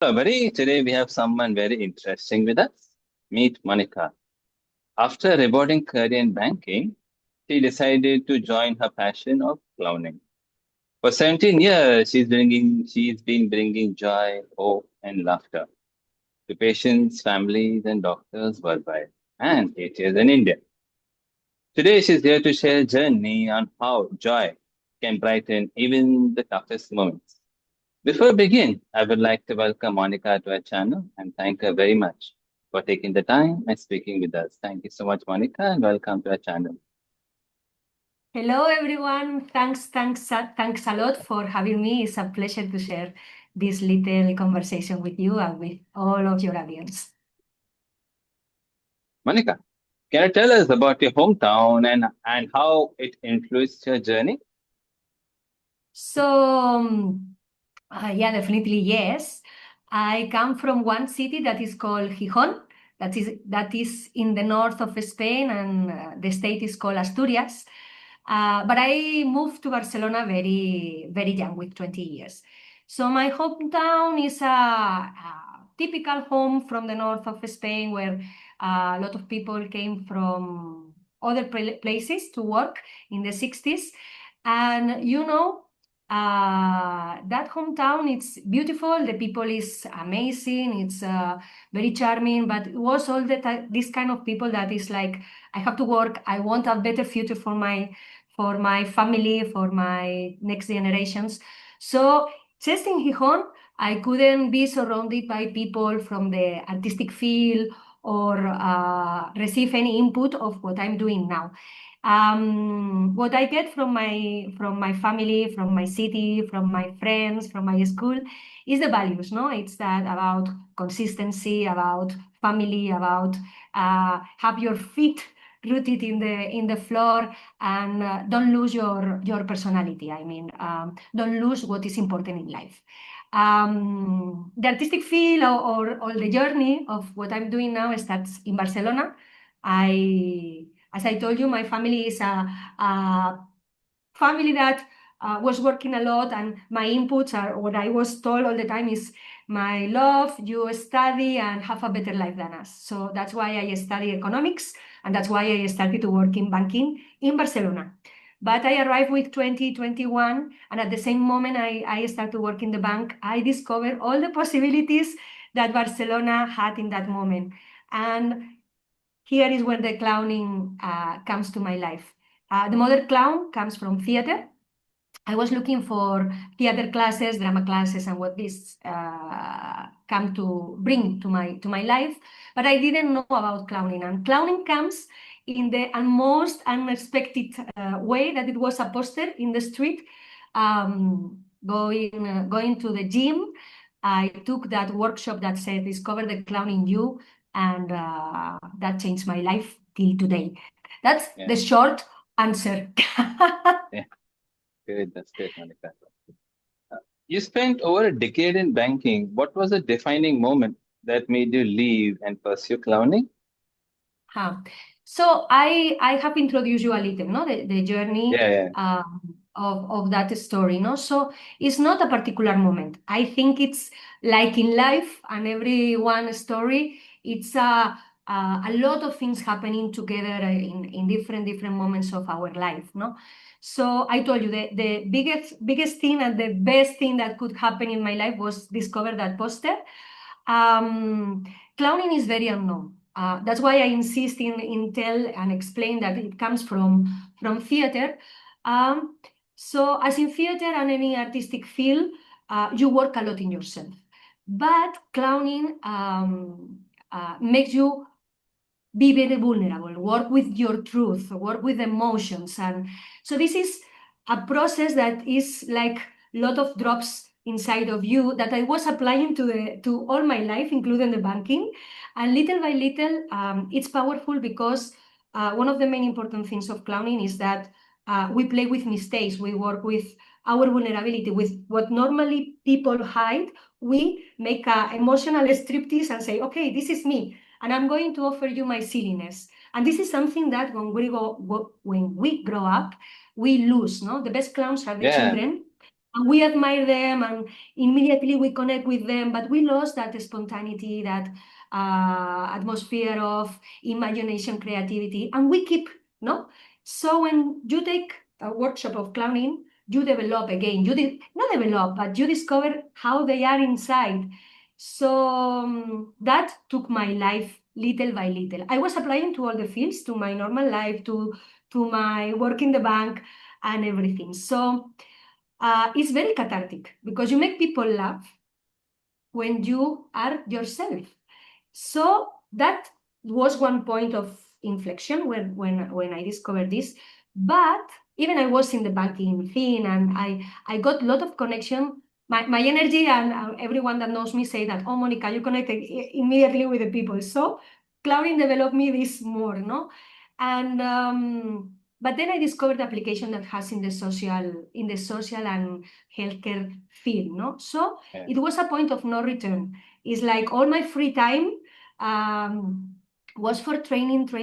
Hello, buddy. Today we have someone very interesting with us. Meet Monica. After a rewarding career in banking, she decided to join her passion of clowning. For 17 years, she's been bringing joy, hope, and laughter to patients, families, and doctors worldwide, and 8 years in India. Today, she's here to share a journey on how joy can brighten even the toughest moments. Before we begin, I would like to welcome Monica to our channel and thank her very much for taking the time and speaking with us. Thank you so much, Monica, and welcome to our channel. Hello, everyone. Thanks a lot for having me. It's a pleasure to share this little conversation with you and with all of your audience. Monica, can you tell us about your hometown and how it influenced your journey? So, yeah, definitely yes. I come from one city that is called Gijón. That is in the north of Spain, and the state is called Asturias. But I moved to Barcelona very, very young, with 20 years. So my hometown is a typical home from the north of Spain, where a lot of people came from other places to work in the 60s. And that hometown, it's beautiful. The people is amazing. It's very charming, but it was all this kind of people that is like, I have to work. I want a better future for my family, for my next generations. So just in Gijón, I couldn't be surrounded by people from the artistic field or receive any input of what I'm doing now. What I get from my family, from my city, from my friends, from my school is the values. No, it's that about consistency, about family, about have your feet rooted in the floor, and don't lose your personality. I mean, don't lose what is important in life. The artistic field or the journey of what I'm doing now starts in Barcelona. As I told you, my family is a family that was working a lot, and my inputs are what I was told all the time is my love, you study and have a better life than us. So that's why I study economics, and that's why I started to work in banking in Barcelona. But I arrived with 2021, and at the same moment I started to work in the bank, I discovered all the possibilities that Barcelona had in that moment. And here is where the clowning comes to my life. The mother clown comes from theater. I was looking for theater classes, drama classes, and what this come to bring to my life, but I didn't know about clowning. And clowning comes in the most unexpected way, that it was a poster in the street. Going to the gym, I took that workshop that said "Discover the Clown in You," and that changed my life till today. That's Yeah, the short answer. yeah, good. That's great, Monica. You spent over a decade in banking. What was a defining moment that made you leave and pursue clowning? Huh. So I have introduced you a little, no, the journey Yeah, yeah, of that story, no. So it's not a particular moment. I think it's like in life and every one story. It's a lot of things happening together in different moments of our life, no. So I told you the biggest thing and the best thing that could happen in my life was discover that poster. Um, Clowning is very unknown. That's why I insist in tell and explain that it comes from theater. Um, so as in theater and any artistic field, you work a lot in yourself. But clowning makes you be very vulnerable, work with your truth, work with emotions. And so this is a process that is like a lot of drops inside of you that I was applying to all my life, including the banking. And little by little, it's powerful because one of the main important things of clowning is that we play with mistakes. We work with our vulnerability, with what normally people hide. We make an emotional striptease and say, okay, this is me, and I'm going to offer you my silliness. And this is something that when we grow up, we lose. No, the best clowns are the yeah. children, And we admire them and immediately we connect with them, but we lost that spontaneity, that atmosphere of imagination, creativity, and we keep, no? So when you take a workshop of clowning, you develop again, not develop, but you discover how they are inside. So that took my life little by little. I was applying to all the fields, to my normal life, to my work in the bank and everything. So it's very cathartic because you make people laugh when you are yourself. So that was one point of inflection when I discovered this. But even I was in the banking thing and I got a lot of connection. My energy and everyone that knows me say that, oh, Monica, you connect immediately with the people. So clouding developed me this more, no? And but then I discovered the application that has in the social and healthcare field, no? So Yeah. it was a point of no return. It's like all my free time was for training. That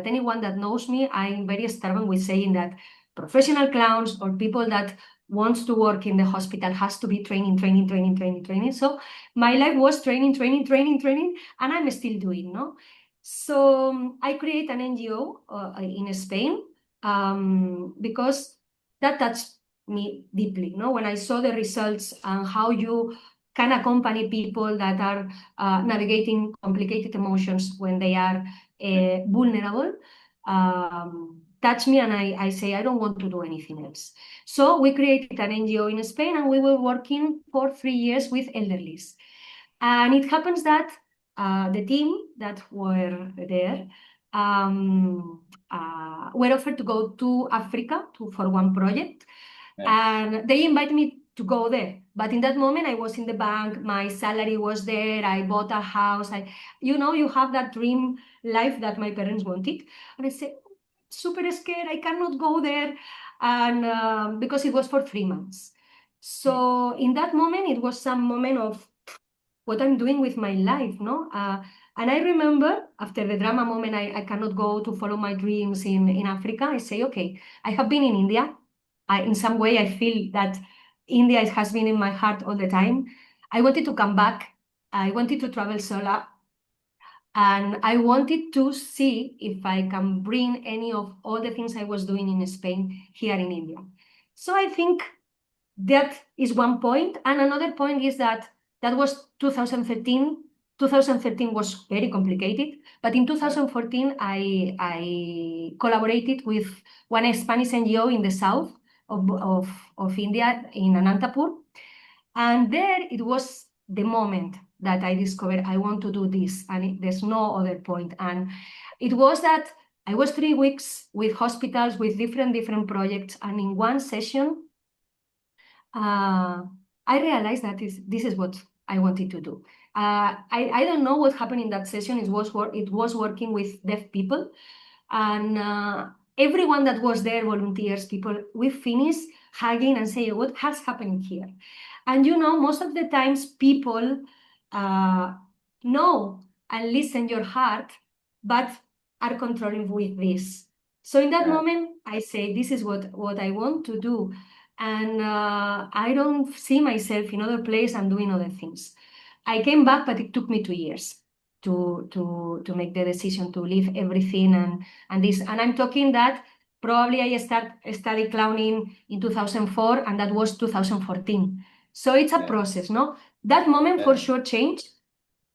anyone that knows me, I'm very stubborn with saying that professional clowns or people that wants to work in the hospital has to be training. So my life was training, and I'm still doing, no? So I create an NGO in Spain because that touched me deeply, no? When I saw the results and how you can accompany people that are navigating complicated emotions when they are vulnerable, touch me, and I say I don't want to do anything else. So we created an NGO in Spain and we were working for 3 years with elderlies. And it happens that the team that were there were offered to go to Africa for one project. And they invited me to go there. But in that moment, I was in the bank, my salary was there, I bought a house. You have that dream life that my parents wanted. And I said, super scared, I cannot go there. And because it was for 3 months. So in that moment, it was some moment of what I'm doing with my life, no? And I remember after the drama moment, I cannot go to follow my dreams in Africa. I say, okay, I have been in India. In some way, I feel that India has been in my heart all the time. I wanted to come back. I wanted to travel solo. And I wanted to see if I can bring any of all the things I was doing in Spain here in India. So I think that is one point. And another point is that was 2013. 2013 was very complicated, but in 2014, I collaborated with one Spanish NGO in the south of India, in Anantapur. And there it was the moment that I discovered I want to do this, and there's no other point. And it was that I was 3 weeks with hospitals, with different projects, and in one session, I realized that this is what I wanted to do. I don't know what happened in that session. It was working with deaf people, and everyone that was there, volunteers, people, we finished hugging and saying, what has happened here? And most of the times people know and listen your heart, but are controlling with this. So in that moment, I say, this is what I want to do. And I don't see myself in other place and doing other things. I came back, but it took me 2 years to make the decision to leave everything and this. And I'm talking that probably I studied clowning in 2004, and that was 2014. So it's a process, no? That moment for sure changed.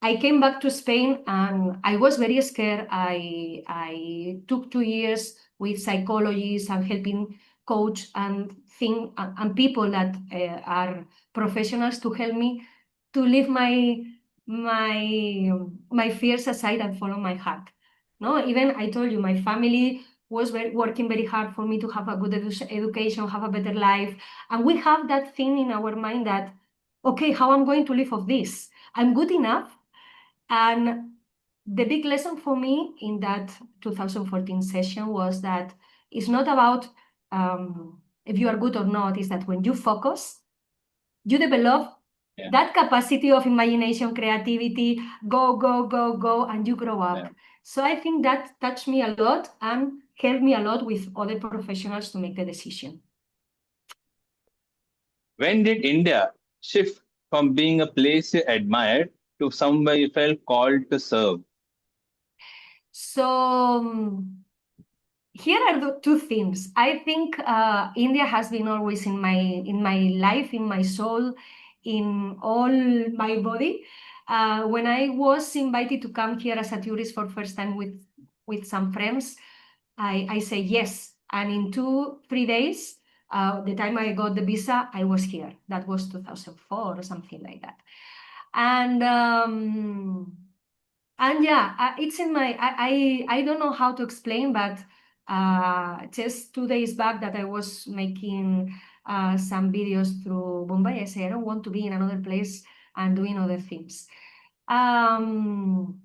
I came back to Spain and I was very scared. I took 2 years with psychologists and helping coach and people that are professionals to help me to leave my fears aside and follow my heart. No, even I told you, my family was working very hard for me to have a good education, have a better life, and we have that thing in our mind that, okay, how I'm going to live of this? I'm good enough. And the big lesson for me in that 2014 session was that it's not about if you are good or not, is that when you focus, you develop that capacity of imagination, creativity, go, and you grow up. So I think that touched me a lot and helped me a lot with other professionals to make the decision. When did India shift from being a place you admired to somewhere you felt called to serve? So here are the two things. I think India has been always in my life, in my soul, in all my body. When I was invited to come here as a tourist for first time with some friends, I say yes. And in 2, 3 days, the time I got the visa, I was here. That was 2004 or something like that. And yeah, it's in my I don't know how to explain, but just 2 days back that I was making some videos through Bombay. I say I don't want to be in another place and doing other things. Um,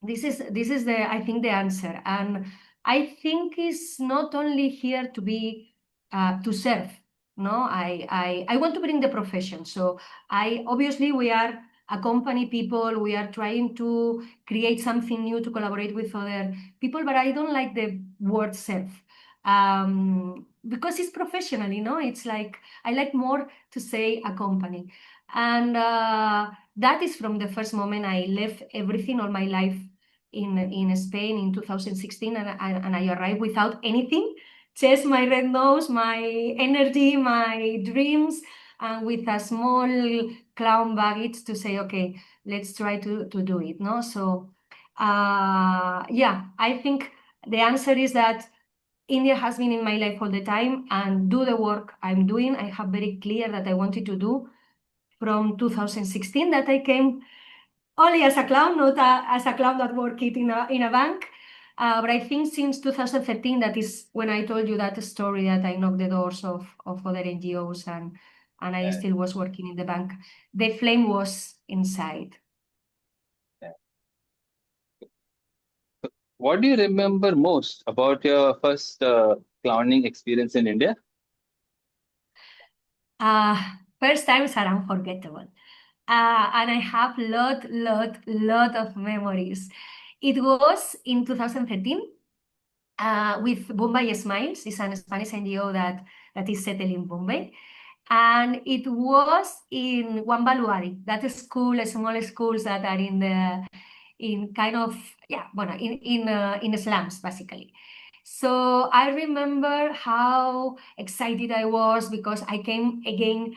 this is the I think the answer, and I think it's not only here to be to serve. No, I want to bring the profession. So I obviously we are a company people. We are trying to create something new to collaborate with other people, but I don't like the word serve because it's professional. It's like I like more to say a company, and that is from the first moment I left everything all my life in Spain in 2016, and I arrived without anything, just my red nose, my energy, my dreams, and with a small clown baggage to say, okay, let's try to do it. No, so yeah, I think the answer is that India has been in my life all the time, and do the work I'm doing. I have very clear that I wanted to do from 2016 that I came only as a clown, not as a clown that worked in a bank. But I think since 2013, that is when I told you that story that I knocked the doors of other NGOs and I Yeah, still was working in the bank. The flame was inside. yeah. What do you remember most about your first clowning experience in India? Uh, First times are unforgettable. And I have lot of memories. It was in 2013 with Bombay Smiles. It's an Spanish NGO that is settled in Bombay. And it was in Wambaluari, that is school, small schools that are in kind of, yeah, bueno, in slums, basically. So I remember how excited I was because I came again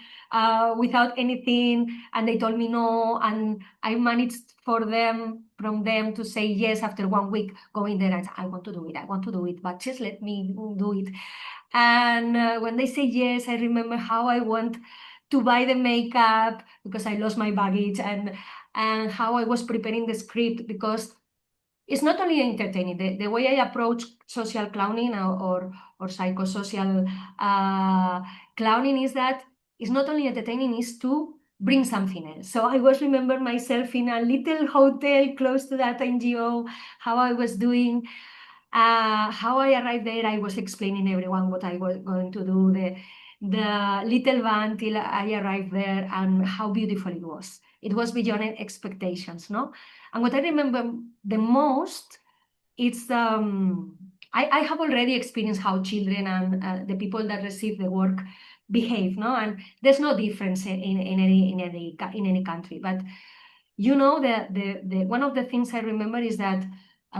without anything, and they told me no, and I managed from them to say yes after 1 week going there. I want to do it, I want to do it, but just let me do it. And when they say yes, I remember how I want to buy the makeup because I lost my baggage, and how I was preparing the script because it's not only entertaining. The way I approach social clowning or psychosocial clowning is that it's not only entertaining, it's to bring something else. So I was remember myself in a little hotel close to that NGO, how I was doing. How I arrived there, I was explaining everyone what I was going to do, the little van till I arrived there, and how beautiful it was. It was beyond expectations, no? And what I remember the most, it's I have already experienced how children and the people that receive the work behave, no? And there's no difference in any country, but the one of the things I remember is that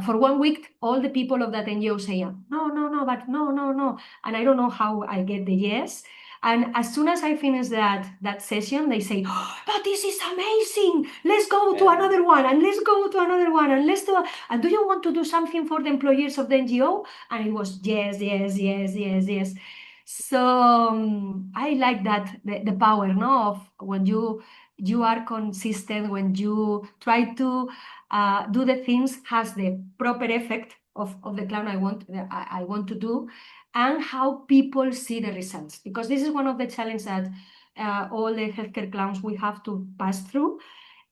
for 1 week, all the people of that NGO say, no, no, no, but no, no, no. And I don't know how I get the yes. And as soon as I finish that session, they say, oh, but this is amazing. Let's go to Yeah, another one, and let's go to another one, and let's do. And do you want to do something for the employees of the NGO? And it was yes, yes, yes, yes, yes. So I like that the power, no, of when you are consistent, when you try to do the things, has the proper effect of the clown I want to do, and how people see the results. Because this is one of the challenges that all the healthcare clowns we have to pass through.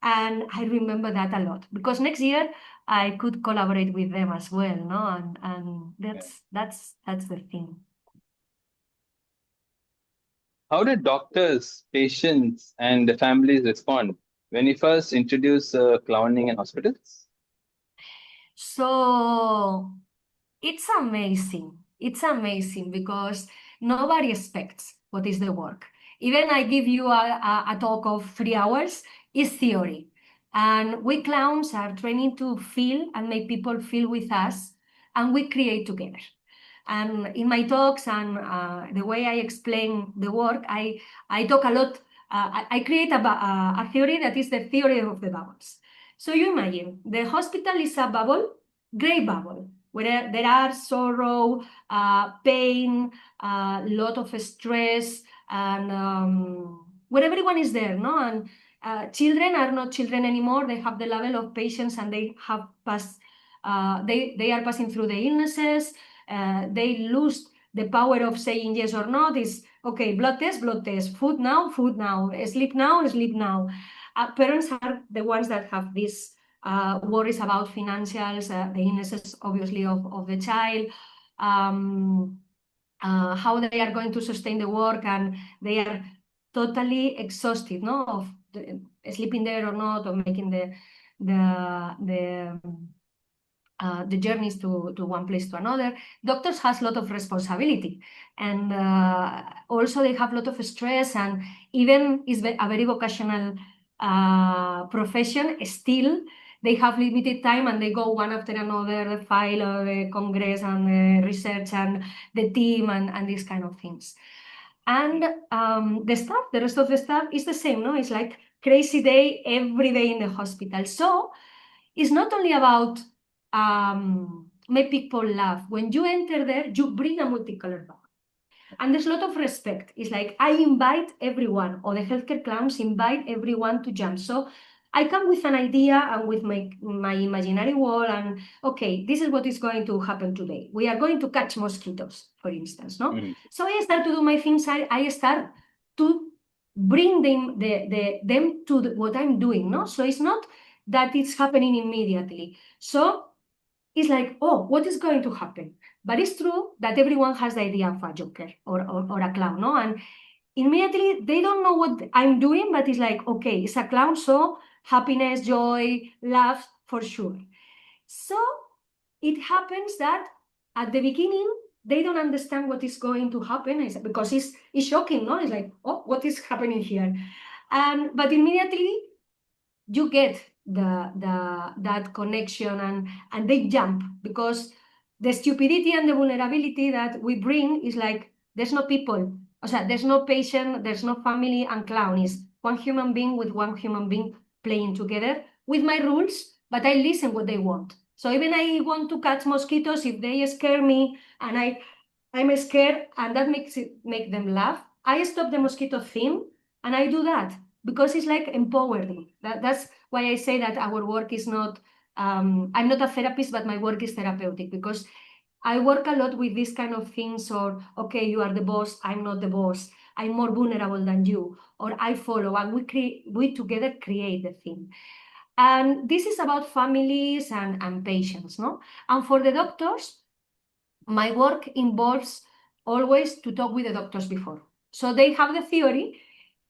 And I remember that a lot because next year I could collaborate with them as well, no? And yeah. that's the thing. How did doctors, patients, and the families respond when you first introduced clowning in hospitals? So it's amazing. It's amazing because nobody expects what is the work. Even I give you a talk of 3 hours, is theory. And we clowns are training to feel and make people feel with us, and we create together. And in my talks and the way I explain the work, I talk a lot. I create a theory that is the theory of the bubbles. So you imagine the hospital is a bubble, gray bubble, where there are sorrow, pain, a lot of stress, and where everyone is there, no? And children are not children anymore. They have the level of patience, and they have passed. They are passing through the illnesses. They lose the power of saying yes or not. Is okay, blood test, food now, sleep now, sleep now. Parents are the ones that have these worries about financials, the illnesses, obviously, of the child, how they are going to sustain the work, and they are totally exhausted, no, of sleeping there or not, or making the journeys to one place to another. Doctors has a lot of responsibility, and also they have a lot of stress, and even is a very vocational profession. Still, they have limited time, and they go one after another, the file, the congress, and the research, and the team, and these kind of things. And the staff, the rest of the staff is the same, no? It's like crazy day every day in the hospital. So it's not only about make people laugh. When you enter there, you bring a multicolored bag. And there's a lot of respect. It's like I invite everyone, or the healthcare clowns invite everyone to jump. So I come with an idea and with my imaginary wall, and okay, this is what is going to happen today. We are going to catch mosquitoes, for instance, no? Mm. So I start to do my things. I start to bring them to what I'm doing, no? So it's not that it's happening immediately. So it's like, oh, what is going to happen? But it's true that everyone has the idea of a joker or a clown, no? And immediately they don't know what I'm doing, but it's like, okay, it's a clown, so happiness, joy, laugh, for sure. So it happens that at the beginning, they don't understand what is going to happen because it's shocking, no? It's like, oh, what is happening here? But immediately you get that connection, and they jump, because the stupidity and the vulnerability that we bring is like there's no people, there's no patient, there's no family, and clown is one human being with one human being playing together with my rules, but I listen what they want. So even I want to catch mosquitoes, if they scare me and I'm scared, and that make them laugh, I stop the mosquito theme, and I do that because it's like empowering. That's why I say that our work is not, I'm not a therapist, but my work is therapeutic, because I work a lot with these kind of things, or, okay, you are the boss, I'm not the boss, I'm more vulnerable than you, or I follow, and we together create the thing. And this is about families and patients, no? And for the doctors, my work involves always to talk with the doctors before. So they have the theory,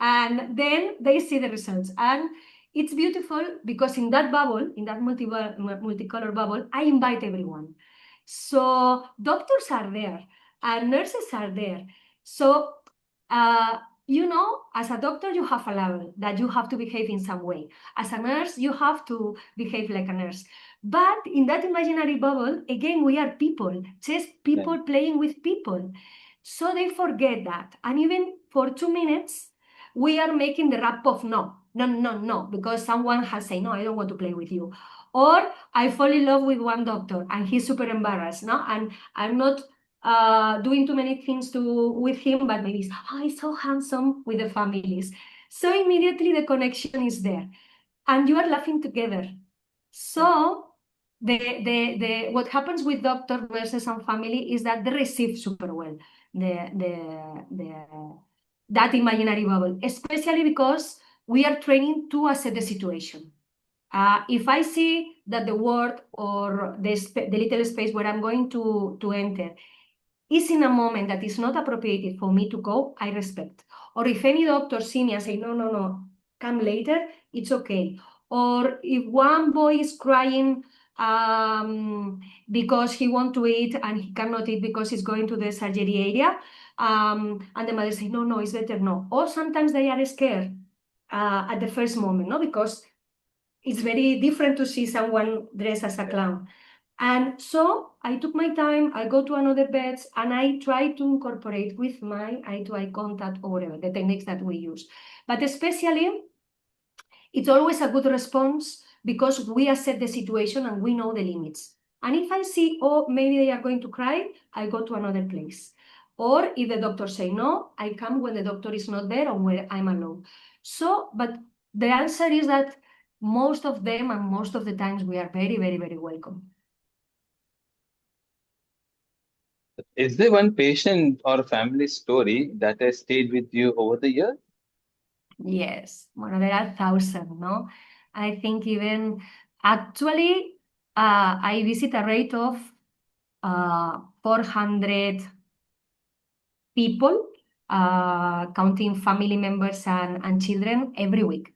and then they see the results. And it's beautiful because in that bubble, in that multicolor bubble, I invite everyone. So doctors are there and nurses are there. So, uh, as a doctor, you have a level that you have to behave in some way. As a nurse, you have to behave like a nurse. But in that imaginary bubble, again, we are people, just people playing with people. So they forget that. And even for 2 minutes, we are making the rap of no, no, no, no, because someone has said, no, I don't want to play with you. Or I fall in love with one doctor and he's super embarrassed, no? And I'm not doing too many things with him, but maybe he's so handsome with the families. So immediately the connection is there and you are laughing together. So what happens with doctor, nurses, and family is that they receive super well that imaginary bubble, especially because we are training to assess the situation. If I see that the word or the little space where I'm going to enter is in a moment that is not appropriate for me to go, I respect. Or if any doctor see me and say, no, no, no, come later, it's okay. Or if one boy is crying because he wants to eat and he cannot eat because he's going to the surgery area, And the mother say, no, no, it's better no. Or sometimes they are scared at the first moment, no, because it's very different to see someone dressed as a clown. And so I took my time, I go to another beds, and I try to incorporate with my eye-to-eye contact or whatever, the techniques that we use. But especially, it's always a good response because we assess the situation and we know the limits. And if I see, oh, maybe they are going to cry, I go to another place. Or if the doctor say no, I come when the doctor is not there or when I'm alone. So, but the answer is that most of them and most of the times we are very, very, very welcome. Is there one patient or family story that has stayed with you over the years? Yes, well, there are thousands, no? I think even actually, I visit a rate of 400 people, counting family members and children every week.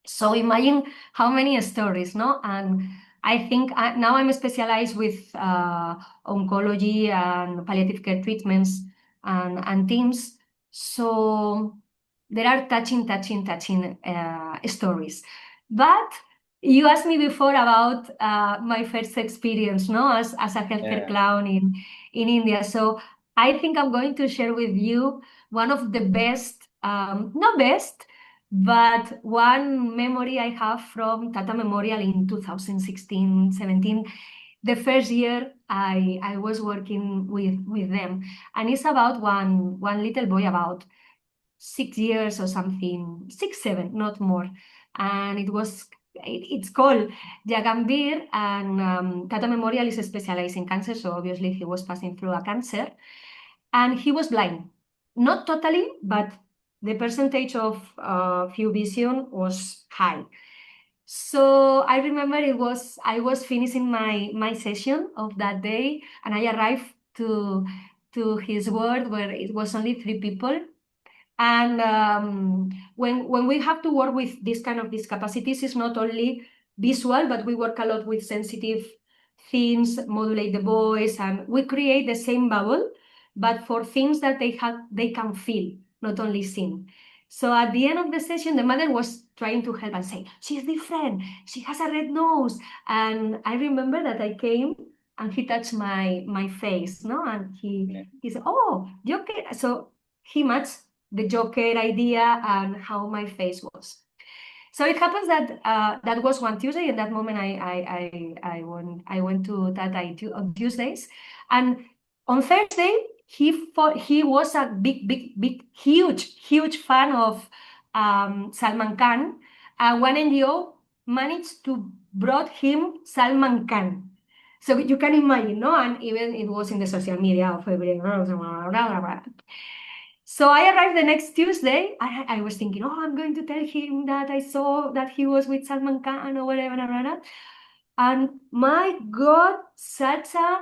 So imagine how many stories, no? And I think now I'm specialized with oncology and palliative care treatments and teams. So there are touching stories. But you asked me before about my first experience, no, as a healthcare Yeah. clown in India. So I think I'm going to share with you one of the best, not best, but one memory I have from Tata Memorial in 2016-17, the first year I was working with them. And it's about one little boy about 6 years or something, 6, 7, not more. And it's called Jagambir, and Tata Memorial is specialized in cancer, so obviously he was passing through a cancer, and he was blind. Not totally, but the percentage of few vision was high. So I remember I was finishing my session of that day, and I arrived to his ward where it was only 3 people. And when we have to work with this kind of discapacities, it's not only visual, but we work a lot with sensitive things, modulate the voice, and we create the same bubble, but for things that they can feel, not only see. So at the end of the session, the mother was trying to help and say, she's different, she has a red nose. And I remember that I came and he touched my face, no? And Yeah. he said, oh, you okay? So he matched the Joker idea and how my face was. So it happens that that was one Tuesday. In that moment, I went to Tata on Tuesdays, and on Thursday he was a big huge fan of Salman Khan. One NGO managed to brought him Salman Khan. So you can imagine, no? And even it was in the social media of every. So I arrived the next Tuesday. I was thinking, oh, I'm going to tell him that I saw that he was with Salman Khan or whatever. And my God, such a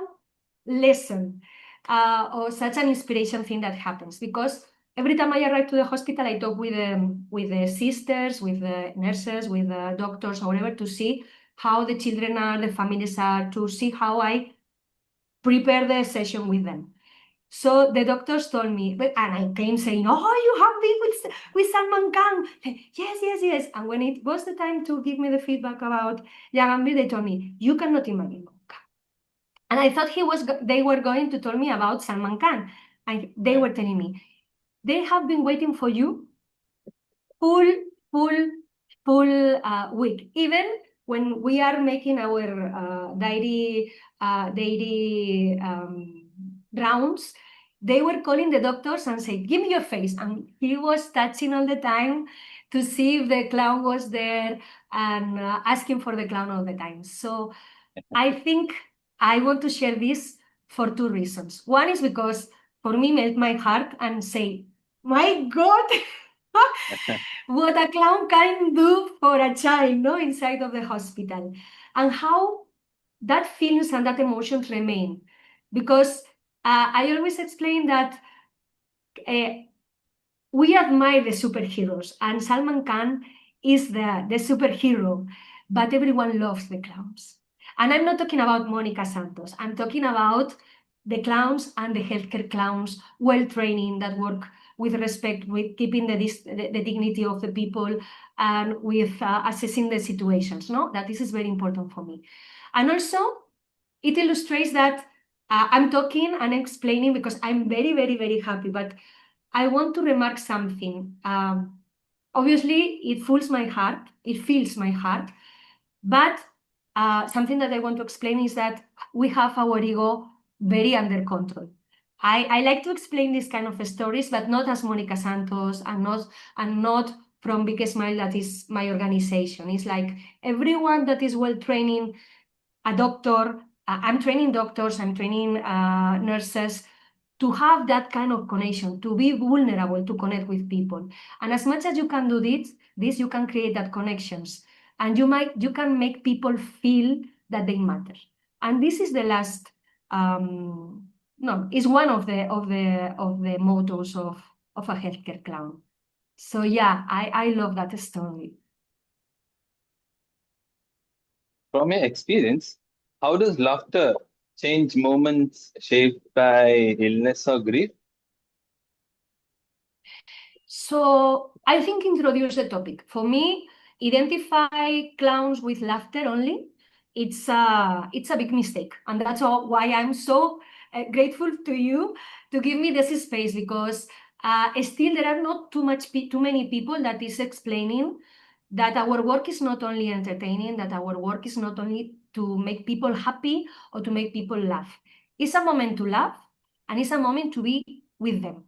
lesson or such an inspiration thing that happens. Because every time I arrive to the hospital, I talk with the sisters, with the nurses, with the doctors or whatever to see how the children are, the families are, to see how I prepare the session with them. So the doctors told me, and I came saying, oh, you have been with Salman Khan. Yes. And when it was the time to give me the feedback about Yagambi, they told me, you cannot imagine. And I thought they were going to tell me about Salman Khan. They were telling me, they have been waiting for you full, full, full week. Even when we are making our daily rounds, they were calling the doctors and say, give me your face. And he was touching all the time to see if the clown was there and asking for the clown all the time. So I think I want to share this for 2 reasons. One is because for me, melt my heart and say, my God, what a clown can do for a child, no, inside of the hospital, and how that feelings and that emotions remain. Because I always explain that uh, we admire the superheroes, and Salman Khan is the superhero, but everyone loves the clowns. And I'm not talking about Monica Santos. I'm talking about the clowns and the healthcare clowns, well training, that work with respect, with keeping the dignity of the people, and with assessing the situations. No, that this is very important for me. And also, it illustrates that I'm talking and explaining because I'm very, very, very happy. But I want to remark something. Obviously, it fills my heart. It fills my heart. But something that I want to explain is that we have our ego very under control. I like to explain these kind of stories, but not as Monica Santos and not from Big Smile, that is my organization. It's like everyone that is well training, a doctor, I'm training doctors, I'm training nurses, to have that kind of connection, to be vulnerable, to connect with people. And as much as you can do this you can create that connections, and you can make people feel that they matter. And this is the last no, is one of the mottos of a healthcare clown. So yeah, I love that story. From your experience, how does laughter change moments shaped by illness or grief? So I think introduce the topic. For me, identify clowns with laughter only. It's a big mistake, and that's why I'm so grateful to you to give me this space, because still there are not too many people that is explaining that our work is not only entertaining, that our work is not only to make people happy or to make people laugh. It's a moment to laugh, and it's a moment to be with them.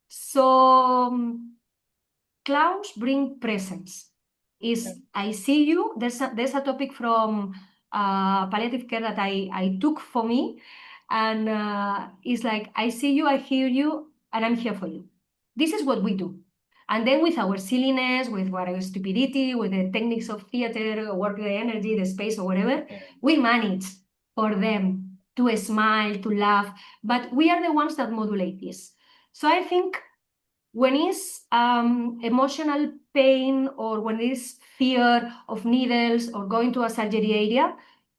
So clowns bring presence. Is I see you. There's a topic from palliative care that I took for me, and it's like, I see you, I hear you, and I'm here for you. This is what we do. And then with our silliness, with our stupidity, with the techniques of theater, work the energy, the space, or whatever, we manage for them to smile, to laugh, but we are the ones that modulate this. So I think when it's emotional pain, or when it's fear of needles or going to a surgery area,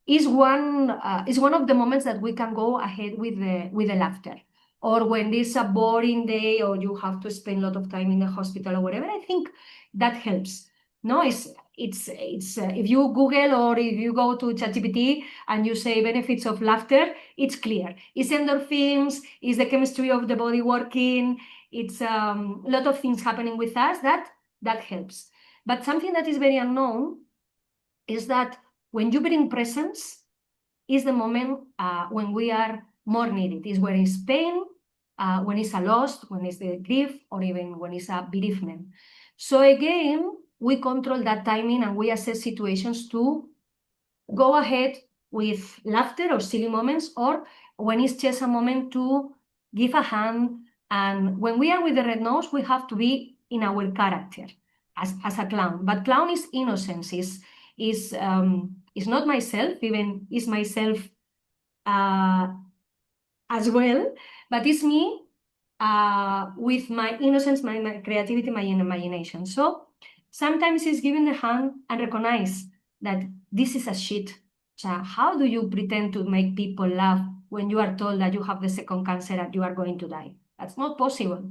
is one of the moments that we can go ahead with the laughter. Or when it's a boring day, or you have to spend a lot of time in the hospital or whatever, I think that helps. No, it's if you Google or if you go to ChatGPT and you say benefits of laughter, it's clear. It's endorphins, it's the chemistry of the body working, it's a lot of things happening with us that helps. But something that is very unknown is that when you bring presence, is the moment when we are more needed. Is when it's pain, when it's a loss, when it's the grief, or even when it's a bereavement. So again, we control that timing, and we assess situations to go ahead with laughter or silly moments, or when it's just a moment to give a hand. And when we are with the red nose, we have to be in our character as a clown. But clown is innocence, is not myself, even is myself as well, but it's me with my innocence, my creativity, my imagination. So sometimes it's giving the hand and recognize that this is a shit. So how do you pretend to make people laugh when you are told that you have the second cancer and you are going to die? That's not possible.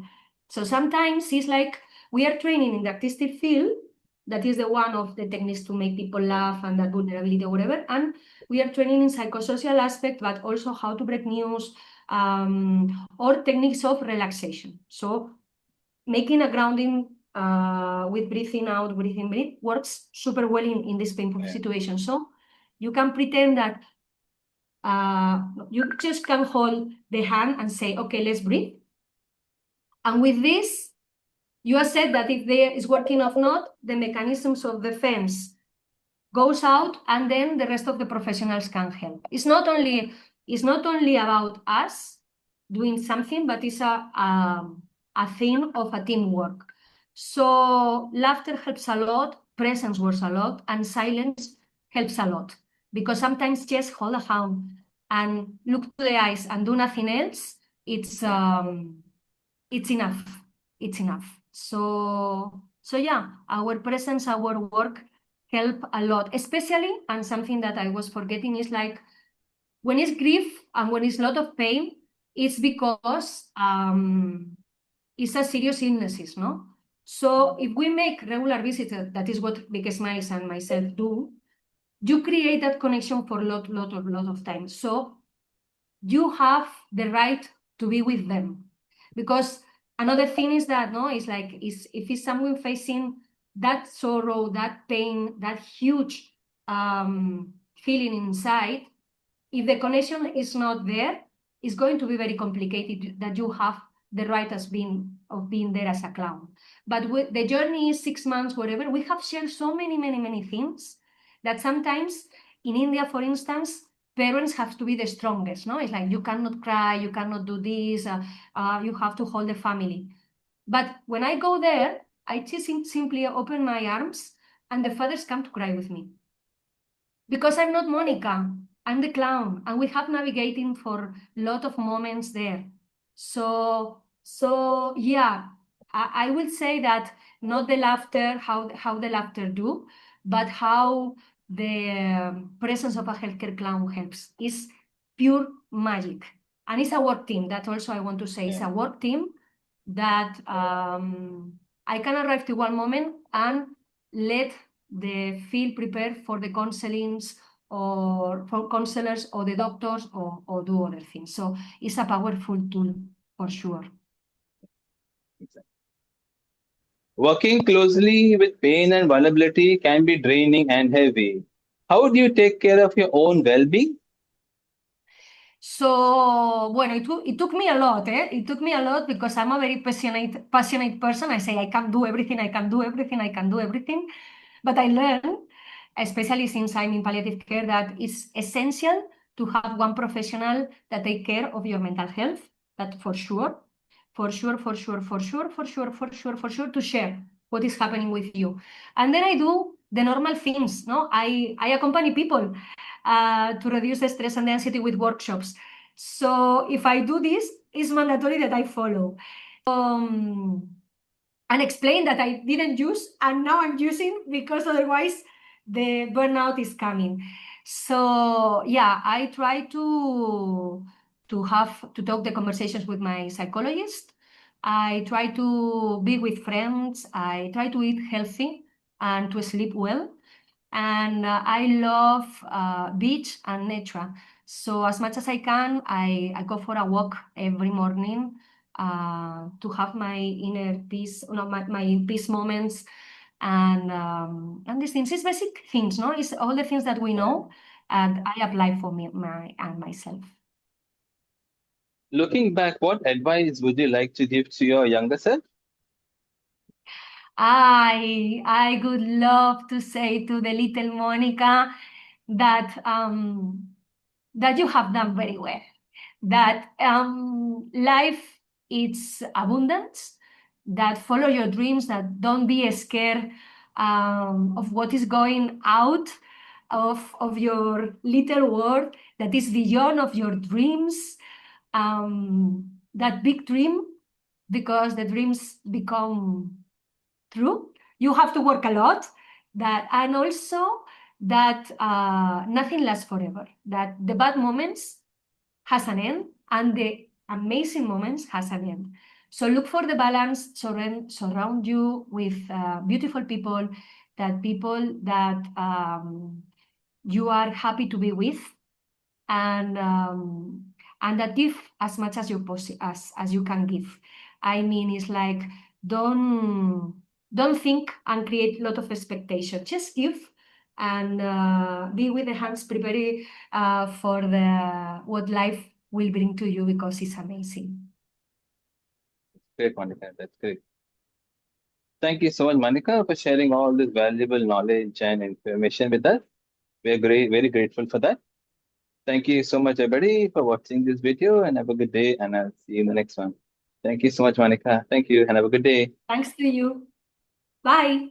So sometimes it's like we are training in the artistic field, that is the one of the techniques to make people laugh and that vulnerability or whatever, and we are training in psychosocial aspect, but also how to break news, or techniques of relaxation. So making a grounding with breathing out, breathing breathe works super well in this painful situation. So you can pretend that you just can hold the hand and say, okay, let's breathe. And with this, you have said that if there is working or not, the mechanisms of defense goes out, and then the rest of the professionals can help. It's not only about us doing something, but it's a thing of a teamwork. So laughter helps a lot, presence works a lot, and silence helps a lot. Because sometimes just hold a hand and look to the eyes and do nothing else, it's enough. It's enough. So yeah, our presence, our work help a lot, especially, and something that I was forgetting is like when it's grief and when it's a lot of pain, it's because it's a serious illnesses, no? So if we make regular visits, that is what Big Smiles and myself do, you create that connection for a lot of time. So you have the right to be with them. Because another thing is that, no, it's like, if it's someone facing that sorrow, that pain, that huge feeling inside, if the connection is not there, it's going to be very complicated that you have the right of being there as a clown. But with the journey is 6 months, whatever, we have shared so many things that sometimes in India, for instance, parents have to be the strongest, no? It's like you cannot cry, you cannot do this, you have to hold the family. But when I go there, I just simply open my arms and the fathers come to cry with me. Because I'm not Monica, I'm the clown, and we have navigating for a lot of moments there. So yeah, I will say that not the laughter, how the laughter do, but how the presence of a healthcare clown helps is pure magic. And it's a work team. That also I want to say, it's Yeah, a work team that I can arrive to one moment and let the field prepare for the counselings or for counselors or the doctors or do other things. So it's a powerful tool for sure. exactly. Working closely with pain and vulnerability can be draining and heavy. How do you take care of your own well-being? So, bueno, it took me a lot, eh? It took me a lot because I'm a very passionate person. I say I can do everything, I can do everything, I can do everything. But I learned, especially since I'm in palliative care, that it's essential to have one professional that take care of your mental health. That for sure, for sure, to share what is happening with you. And then I do the normal things, no? I accompany people to reduce the stress and the anxiety with workshops. So if I do this, it's mandatory that I follow. And explain that I didn't use and now I'm using because otherwise the burnout is coming. So yeah, I try to talk the conversations with my psychologist. I try to be with friends. I try to eat healthy and to sleep well. And I love beach and nature. So as much as I can, I go for a walk every morning to have my inner peace, no, my peace moments, and these things. It's basic things, no? It's all the things that we Yeah. know, and I apply for me, and myself. Looking back, what advice would you like to give to your younger self? I would love to say to the little Monica that that you have done very well. That life is abundance. That follow your dreams. That don't be scared of what is going out of your little world. That is beyond of your dreams. That big dream, because the dreams become true. You have to work a lot. That, and also that nothing lasts forever. That the bad moments has an end and the amazing moments has an end. So look for the balance. Surround you with beautiful people. That people that you are happy to be with, and that give as much as as you can give. I mean, it's like don't don't think and create a lot of expectation. Just give and be with the hands prepared for the what life will bring to you because it's amazing. Great, Monica. That's great. Thank you so much, Monica, for sharing all this valuable knowledge and information with us. We're great, very grateful for that. Thank you so much, everybody, for watching this video, and have a good day. And I'll see you in the next one. Thank you so much, Monica. Thank you, and have a good day. Thanks to you. Bye.